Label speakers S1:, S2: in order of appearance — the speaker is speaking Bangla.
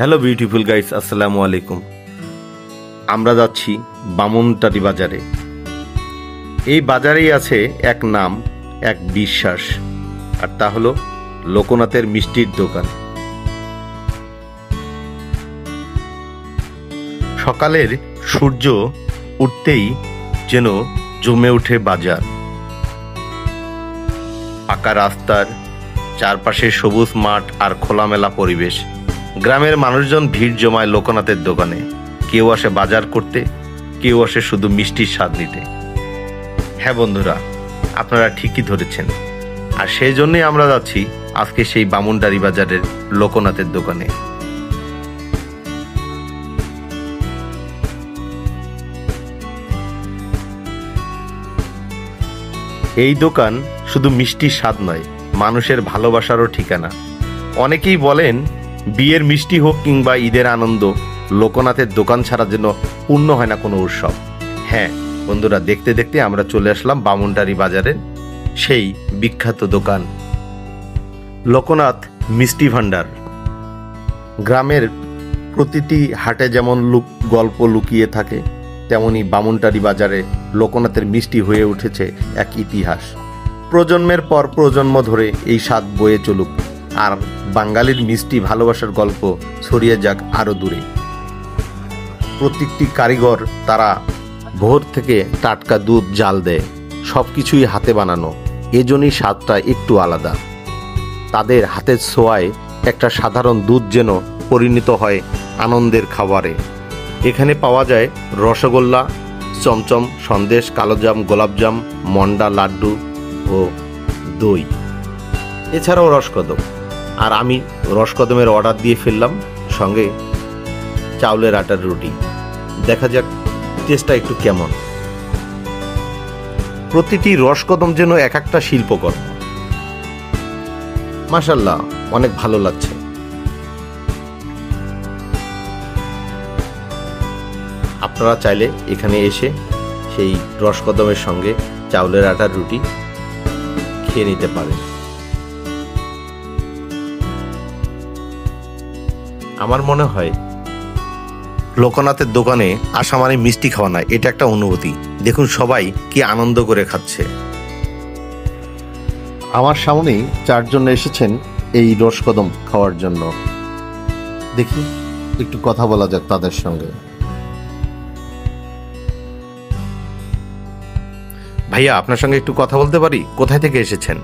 S1: হ্যালো বিউটিফুল গাইস, আসসালামু আলাইকুম। আমরা যাচ্ছি বামুনটারি বাজারে। এই বাজারেই আছে এক নাম, এক বিশ্বাস, আর তা হলো লোকনাথের মিষ্টির দোকান। সকালের সূর্য উঠতেই যেন জমে ওঠে বাজার। পাকা রাস্তার চারপাশে সবুজ মাঠ আর খোলামেলা পরিবেশ। গ্রামের মানুষজন ভিড় জমায় লোকনাথের দোকানে। কেউ আসে বাজার করতে, কেউ আসে শুধু মিষ্টির স্বাদ নিতে। হ্যাঁ বন্ধুরা, আপনারা ঠিকই ধরেছেন। আর সেই জন্যই আমরা যাচ্ছি আজকে সেই বামুনটারি বাজারের লোকনাথের দোকানে। এই দোকান শুধু মিষ্টির স্বাদ নয়, মানুষের ভালোবাসারও ঠিকানা। অনেকেই বলেন বিয়ের মিষ্টি হোক কিংবা ঈদের আনন্দ, লোকনাথের দোকান ছাড়া যেন পূর্ণ হয় না কোনো উৎসব। হ্যাঁ বন্ধুরা, দেখতে দেখতে আমরা চলে আসলাম বামুনটারি বাজারের সেই বিখ্যাত দোকান লোকনাথ মিষ্টি ভাণ্ডার। গ্রামের প্রতিটি হাটে যেমন গল্প লুকিয়ে থাকে, তেমনি বামুনটারি বাজারে লোকনাথের মিষ্টি হয়ে উঠেছে এক ইতিহাস। প্রজন্মের পর প্রজন্ম ধরে এই স্বাদ বয়ে চলুক, আর বাঙালির মিষ্টি ভালোবাসার গল্প ছড়িয়ে যাক আরও দূরে। প্রত্যেকটি কারিগর তারা ভোর থেকে টাটকা দুধ জাল দেয়, সব কিছুই হাতে বানানো, এজন্যই স্বাদটা একটু আলাদা। তাদের হাতের ছোঁয়ায় একটা সাধারণ দুধ যেন পরিণত হয় আনন্দের খাবারে। এখানে পাওয়া যায় রসগোল্লা, চমচম, সন্দেশ, কালোজাম, গোলাপজাম, মন্ডা, লাড্ডু ও দই, এছাড়াও রসকদম। আর আমি রসকদমের অর্ডার দিয়ে ফেললাম, সঙ্গে চাউলের আটার রুটি। দেখা যাক টেস্টটা একটু কেমন। প্রতিটি রসকদম যেন এক একটা শিল্পকর্ম। মাশাআল্লাহ, অনেক ভালো লাগছে। আপনারা চাইলে এখানে এসে সেই রসকদমের সঙ্গে চাউলের আটার রুটি খেয়ে নিতে পারেন। আমার মনে হয় লোকনাথের দোকানে আসা মানে মিষ্টি খাওয়া নয়, এটা একটা অনুভূতি। দেখুন সবাই কি আনন্দ করে খাচ্ছে। আমার সামনেই চারজন এসেছেন এই রসকদম খাওয়ার জন্য। দেখি একটু কথা বলা যাক তাদের সঙ্গে। ভাইয়া, আপনার সঙ্গে একটু কথা বলতে পারি? কোথায় থেকে এসেছেন?